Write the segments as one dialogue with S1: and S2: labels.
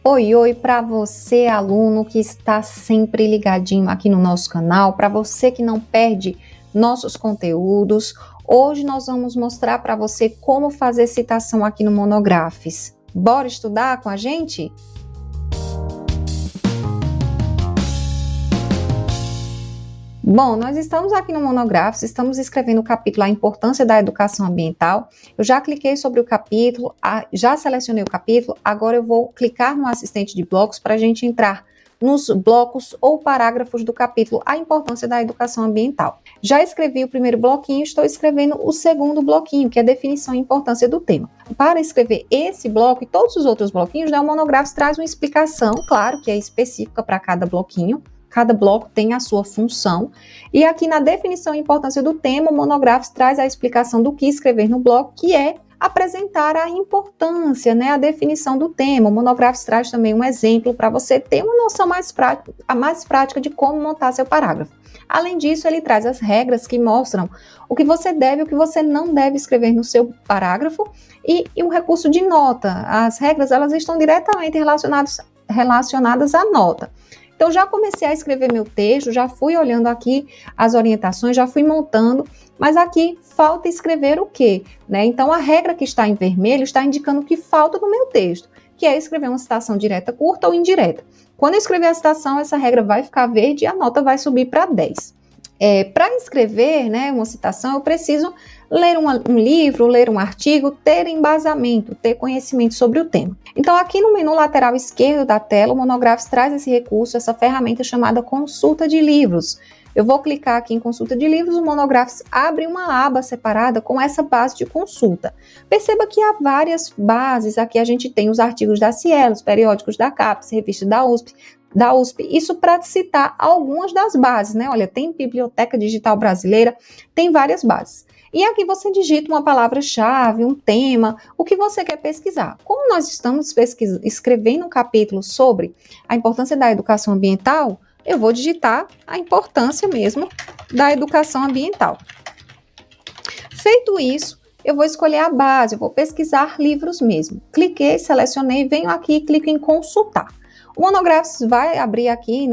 S1: Oi, oi, para você, aluno que está sempre ligadinho aqui no nosso canal, para você que não perde nossos conteúdos. Hoje nós vamos mostrar para você como fazer citação aqui no Monographs. Bora estudar com a gente? Bom, nós estamos aqui no Monographs, estamos escrevendo o capítulo A Importância da Educação Ambiental. Eu já cliquei sobre o capítulo, já selecionei o capítulo, agora eu vou clicar no assistente de blocos para a gente entrar nos blocos ou parágrafos do capítulo A Importância da Educação Ambiental. Já escrevi o primeiro bloquinho, estou escrevendo o segundo bloquinho, que é a definição e importância do tema. Para escrever esse bloco e todos os outros bloquinhos, o Monographs traz uma explicação, claro, que é específica para cada bloquinho. Cada bloco tem a sua função. E aqui na definição e importância do tema, o Monographs traz a explicação do que escrever no bloco, que é apresentar a importância, né, a definição do tema. O Monographs traz também um exemplo para você ter uma noção mais prática de como montar seu parágrafo. Além disso, ele traz as regras que mostram o que você deve e o que você não deve escrever no seu parágrafo e um recurso de nota. As regras elas estão diretamente relacionadas à nota. Então, já comecei a escrever meu texto, já fui olhando aqui as orientações, já fui montando, mas aqui falta escrever o quê? Né? Então, a regra que está em vermelho está indicando o que falta no meu texto, que é escrever uma citação direta, curta ou indireta. Quando eu escrever a citação, essa regra vai ficar verde e a nota vai subir para 10. Para escrever, né, uma citação, eu preciso ler um livro, ler um artigo, ter embasamento, ter conhecimento sobre o tema. Então, aqui no menu lateral esquerdo da tela, o Monographs traz esse recurso, essa ferramenta chamada consulta de livros. Eu vou clicar aqui em consulta de livros, o Monographs abre uma aba separada com essa base de consulta. Perceba que há várias bases, aqui a gente tem os artigos da Cielo, os periódicos da CAPES, revista da USP, isso para citar algumas das bases, né? Olha, tem Biblioteca Digital Brasileira, tem várias bases. E aqui você digita uma palavra-chave, um tema, o que você quer pesquisar. Como nós estamos escrevendo um capítulo sobre a importância da educação ambiental, eu vou digitar a importância mesmo da educação ambiental. Feito isso, eu vou escolher a base, eu vou pesquisar livros mesmo. Cliquei, selecionei, venho aqui e clico em consultar. O Monographs vai abrir aqui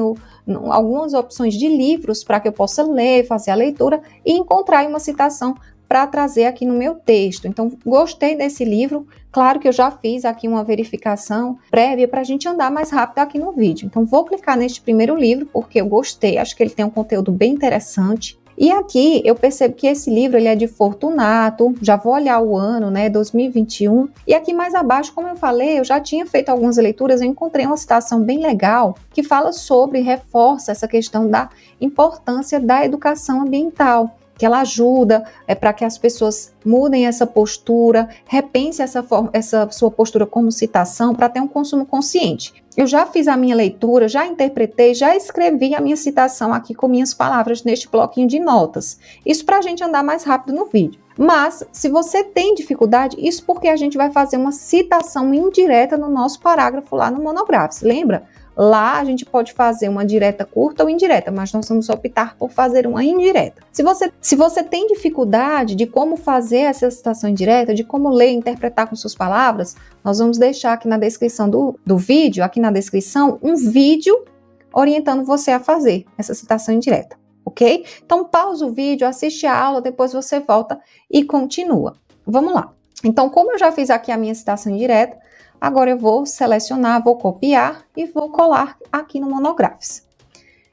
S1: algumas opções de livros para que eu possa ler, fazer a leitura e encontrar uma citação para trazer aqui no meu texto. Então, gostei desse livro. Claro que eu já fiz aqui uma verificação prévia para a gente andar mais rápido aqui no vídeo. Então, vou clicar neste primeiro livro porque eu gostei, acho que ele tem um conteúdo bem interessante. E aqui eu percebo que esse livro ele é de Fortunato, já vou olhar o ano, né, 2021. E aqui mais abaixo, como eu falei, eu já tinha feito algumas leituras, eu encontrei uma citação bem legal que fala sobre, reforça essa questão da importância da educação ambiental, que ela ajuda para que as pessoas mudem essa postura, repensem essa sua postura como citação para ter um consumo consciente. Eu já fiz a minha leitura, já interpretei, já escrevi a minha citação aqui com minhas palavras neste bloquinho de notas. Isso para a gente andar mais rápido no vídeo. Mas, se você tem dificuldade, isso porque a gente vai fazer uma citação indireta no nosso parágrafo lá no Monographs. Lembra? Lá a gente pode fazer uma direta curta ou indireta, mas nós vamos optar por fazer uma indireta. Se você tem dificuldade de como fazer essa citação indireta, de como ler e interpretar com suas palavras, nós vamos deixar aqui na descrição do vídeo, aqui na descrição, um vídeo orientando você a fazer essa citação indireta, ok? Então pausa o vídeo, assiste a aula, depois você volta e continua. Vamos lá. Então, como eu já fiz aqui a minha citação indireta, agora eu vou selecionar, vou copiar e vou colar aqui no Monographs.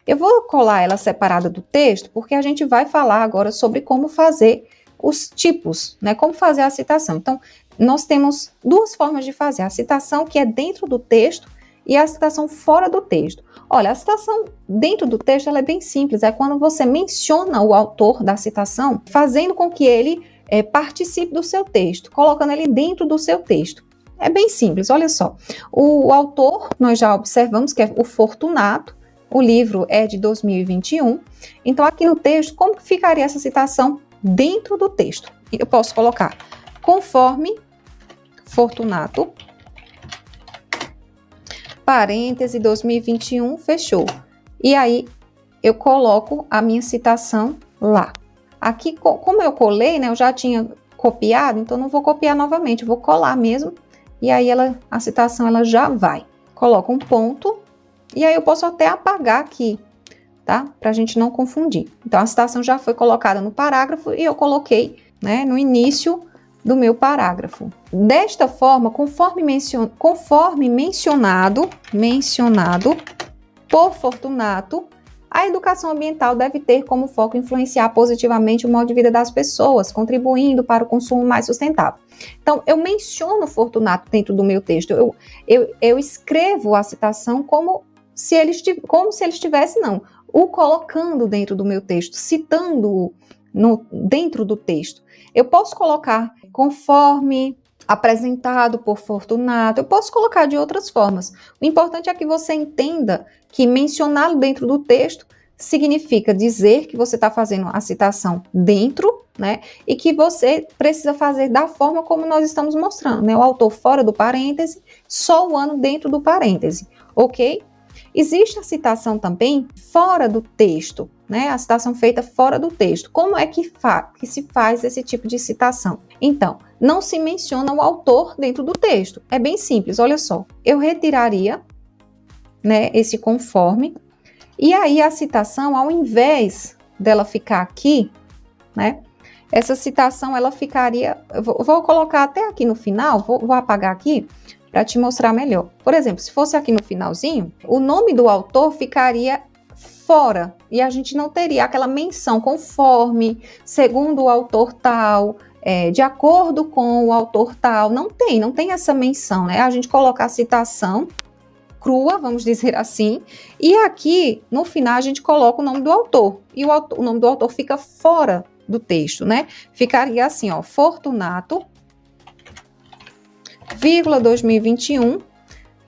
S1: Eu vou colar ela separada do texto, porque a gente vai falar agora sobre como fazer os tipos, né? Como fazer a citação. Então, nós temos duas formas de fazer. A citação que é dentro do texto e a citação fora do texto. Olha, a citação dentro do texto ela é bem simples. É quando você menciona o autor da citação, fazendo com que ele participe do seu texto, colocando ele dentro do seu texto. É bem simples, olha só. O autor, nós já observamos que é o Fortunato, o livro é de 2021. Então, aqui no texto, como que ficaria essa citação dentro do texto? Eu posso colocar conforme Fortunato, parêntese 2021, fechou. E aí, eu coloco a minha citação lá. Aqui, como eu colei, né, eu já tinha copiado, então não vou copiar novamente, eu vou colar mesmo. E aí a citação ela já vai. coloco um ponto, e aí eu posso até apagar aqui, tá? Pra gente não confundir. Então, a citação já foi colocada no parágrafo e eu coloquei, né, no início do meu parágrafo. Desta forma, conforme mencionado por Fortunato, a educação ambiental deve ter como foco influenciar positivamente o modo de vida das pessoas, contribuindo para o consumo mais sustentável. Então, eu menciono Fortunato dentro do meu texto, eu escrevo a citação como se ele estivesse, não, o colocando dentro do meu texto, citando-o dentro do texto. Eu posso colocar conforme apresentado por Fortunato, eu posso colocar de outras formas. O importante é que você entenda que mencioná-lo dentro do texto significa dizer que você está fazendo a citação dentro, né? E que você precisa fazer da forma como nós estamos mostrando, né? O autor fora do parêntese, só o ano dentro do parêntese, ok? Existe a citação também fora do texto, né? A citação feita fora do texto. Como é que se faz esse tipo de citação? Então, não se menciona o autor dentro do texto. É bem simples, olha só. Eu retiraria, né, esse conforme, e aí a citação, ao invés dela ficar aqui, né? Essa citação, ela ficaria... Vou colocar até aqui no final, vou apagar aqui, para te mostrar melhor. Por exemplo, se fosse aqui no finalzinho, o nome do autor ficaria fora, e a gente não teria aquela menção conforme, segundo o autor tal, de acordo com o autor tal, não tem essa menção, né? A gente coloca a citação crua, vamos dizer assim, e aqui, no final, a gente coloca o nome do autor, e o nome do autor fica fora do texto, né? Ficaria assim, ó, Fortunato, 2021,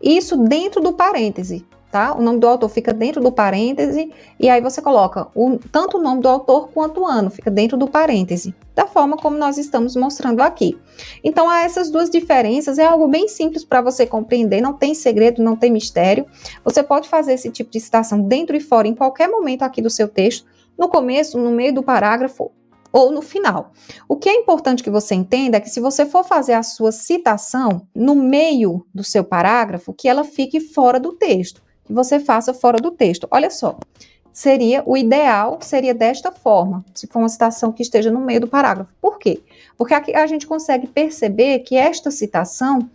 S1: isso dentro do parêntese, tá? O nome do autor fica dentro do parêntese, e aí você coloca tanto o nome do autor quanto o ano, fica dentro do parêntese, da forma como nós estamos mostrando aqui. Então, essas duas diferenças é algo bem simples para você compreender, não tem segredo, não tem mistério. Você pode fazer esse tipo de citação dentro e fora em qualquer momento aqui do seu texto, no começo, no meio do parágrafo, ou no final. O que é importante que você entenda é que se você for fazer a sua citação no meio do seu parágrafo, que ela fique fora do texto, que você faça fora do texto. Olha só, o ideal seria desta forma, se for uma citação que esteja no meio do parágrafo. Por quê? Porque aqui a gente consegue perceber que esta citação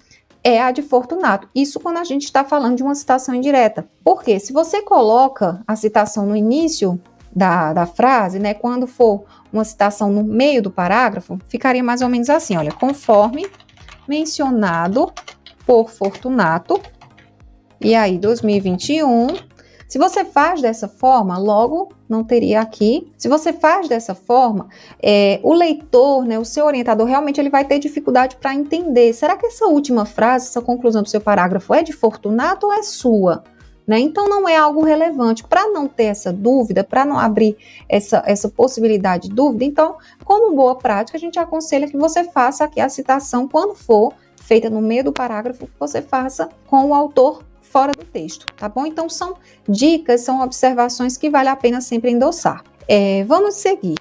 S1: é a de Fortunato. Isso quando a gente está falando de uma citação indireta. Porque se você coloca a citação no início da frase, né, quando for uma citação no meio do parágrafo, ficaria mais ou menos assim, olha, conforme mencionado por Fortunato, e aí 2021, se você faz dessa forma, logo não teria aqui. Se você faz dessa forma, o leitor, né, o seu orientador, realmente ele vai ter dificuldade para entender, será que essa última frase, essa conclusão do seu parágrafo é de Fortunato ou é sua? Né? Então, não é algo relevante. Para não ter essa dúvida, para não abrir essa possibilidade de dúvida, então, como boa prática, a gente aconselha que você faça aqui a citação, quando for feita no meio do parágrafo, que você faça com o autor fora do texto, tá bom? Então, são dicas, são observações que vale a pena sempre endossar. Vamos seguir.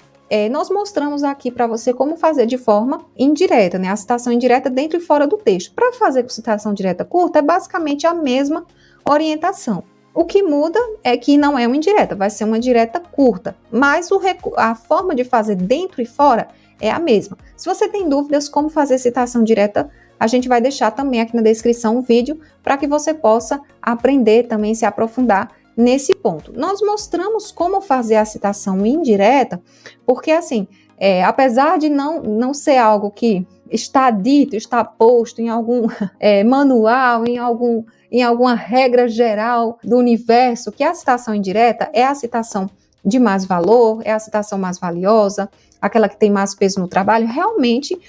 S1: Nós mostramos aqui para você como fazer de forma indireta, né? A citação indireta dentro e fora do texto. Para fazer com citação direta curta, é basicamente a mesma orientação. O que muda é que não é uma indireta, vai ser uma direta curta, mas a forma de fazer dentro e fora é a mesma. Se você tem dúvidas como fazer citação direta, a gente vai deixar também aqui na descrição um vídeo para que você possa aprender também, se aprofundar nesse ponto. Nós mostramos como fazer a citação indireta, porque assim, apesar de não ser algo que está dito, está posto em algum manual, em alguma regra geral do universo, que a citação indireta é a citação de mais valor, é a citação mais valiosa, aquela que tem mais peso no trabalho, realmente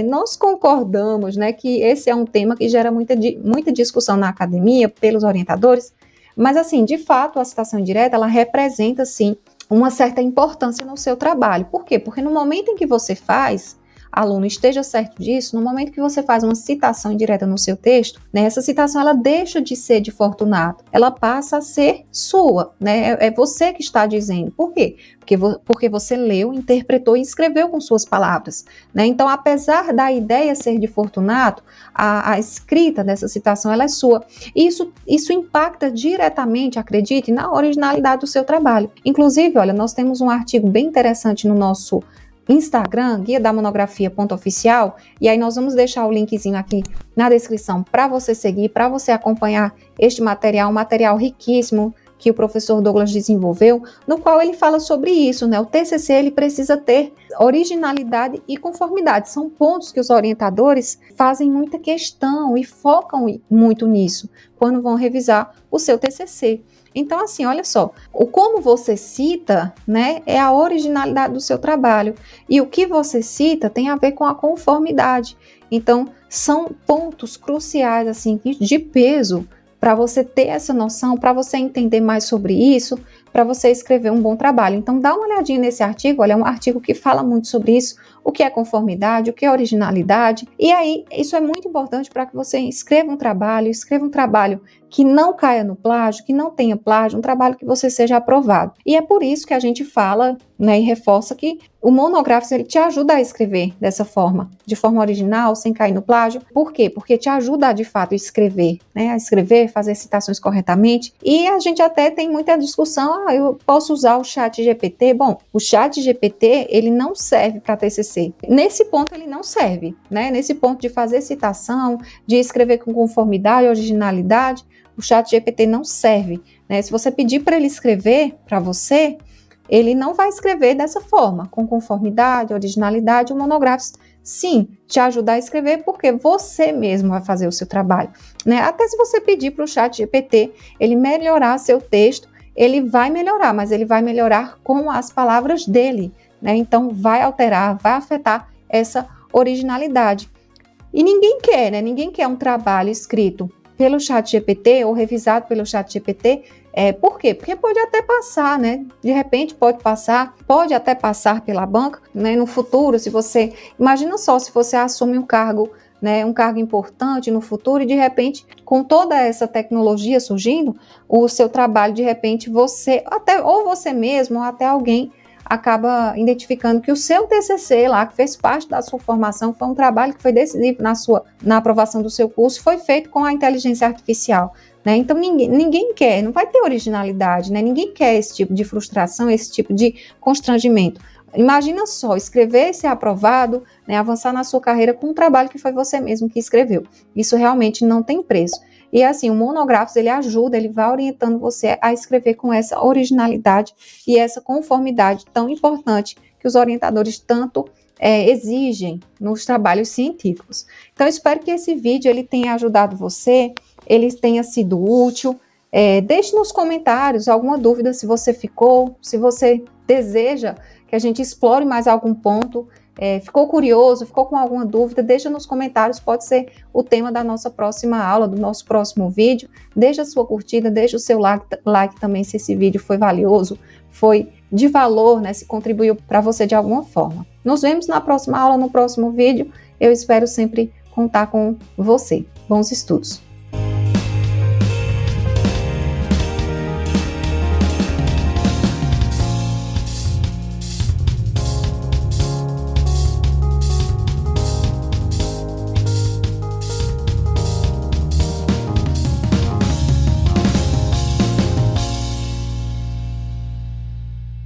S1: nós concordamos, né, que esse é um tema que gera muita discussão na academia, pelos orientadores, mas assim, de fato, a citação indireta, ela representa, sim, uma certa importância no seu trabalho. Por quê? Porque no momento em que você faz aluno esteja certo disso, no momento que você faz uma citação indireta no seu texto, né, essa citação ela deixa de ser de Fortunato, ela passa a ser sua, né, é você que está dizendo. Por quê? Porque você leu, interpretou e escreveu com suas palavras, né? Então, apesar da ideia ser de Fortunato, a escrita dessa citação ela é sua. Isso impacta diretamente, acredite, na originalidade do seu trabalho. Inclusive, olha, nós temos um artigo bem interessante no nosso Instagram, guia da monografia.oficial, e aí nós vamos deixar o linkzinho aqui na descrição para você seguir, para você acompanhar este material, um material riquíssimo que o professor Douglas desenvolveu, no qual ele fala sobre isso, né? O TCC ele precisa ter originalidade e conformidade. São pontos que os orientadores fazem muita questão e focam muito nisso quando vão revisar o seu TCC. Então, assim, olha só, o como você cita, né, é a originalidade do seu trabalho, e o que você cita tem a ver com a conformidade. Então, são pontos cruciais, assim, de peso para você ter essa noção, para você entender mais sobre isso, para você escrever um bom trabalho. Então, dá uma olhadinha nesse artigo, olha, é um artigo que fala muito sobre isso, o que é conformidade, o que é originalidade, e aí, isso é muito importante para que você escreva um trabalho que não caia no plágio, que não tenha plágio, um trabalho que você seja aprovado. E é por isso que a gente fala, né, e reforça que o Monográficos ele te ajuda a escrever dessa forma, de forma original, sem cair no plágio. Por quê? Porque te ajuda a, de fato, escrever, né, a escrever, fazer citações corretamente. E a gente até tem muita discussão, eu posso usar o ChatGPT? Bom, o ChatGPT, ele não serve para TCC. Nesse ponto, ele não serve, né? Nesse ponto de fazer citação, de escrever com conformidade, originalidade, o ChatGPT não serve, né? Se você pedir para ele escrever para você, ele não vai escrever dessa forma, com conformidade, originalidade. O Monográficos, sim, te ajudar a escrever, porque você mesmo vai fazer o seu trabalho, né? Até se você pedir para o ChatGPT ele melhorar seu texto, ele vai melhorar, mas ele vai melhorar com as palavras dele, né? Então, vai alterar, vai afetar essa originalidade. E ninguém quer, né? Ninguém quer um trabalho escrito pelo ChatGPT ou revisado pelo ChatGPT. Por quê? Porque pode até passar, né? De repente pode até passar pela banca, né? No futuro, se você... Imagina só se você assume um cargo, né? Um cargo importante no futuro e de repente, com toda essa tecnologia surgindo, o seu trabalho, de repente, ou você mesmo, ou até alguém acaba identificando que o seu TCC lá, que fez parte da sua formação, foi um trabalho que foi decisivo na aprovação do seu curso, foi feito com a inteligência artificial, né? Então, ninguém quer, não vai ter originalidade, né? Ninguém quer esse tipo de frustração, esse tipo de constrangimento. Imagina só, escrever e ser aprovado, né, avançar na sua carreira com um trabalho que foi você mesmo que escreveu. Isso realmente não tem preço. E assim, o Monográficos, ele ajuda, ele vai orientando você a escrever com essa originalidade e essa conformidade tão importante que os orientadores tanto exigem nos trabalhos científicos. Então, eu espero que esse vídeo ele tenha ajudado você, ele tenha sido útil. Deixe nos comentários alguma dúvida se você ficou, se você deseja que a gente explore mais algum ponto, ficou curioso, ficou com alguma dúvida, deixa nos comentários, pode ser o tema da nossa próxima aula, do nosso próximo vídeo. Deixa a sua curtida, deixa o seu like também se esse vídeo foi valioso, foi de valor, né, se contribuiu para você de alguma forma. Nos vemos na próxima aula, no próximo vídeo. Eu espero sempre contar com você. Bons estudos!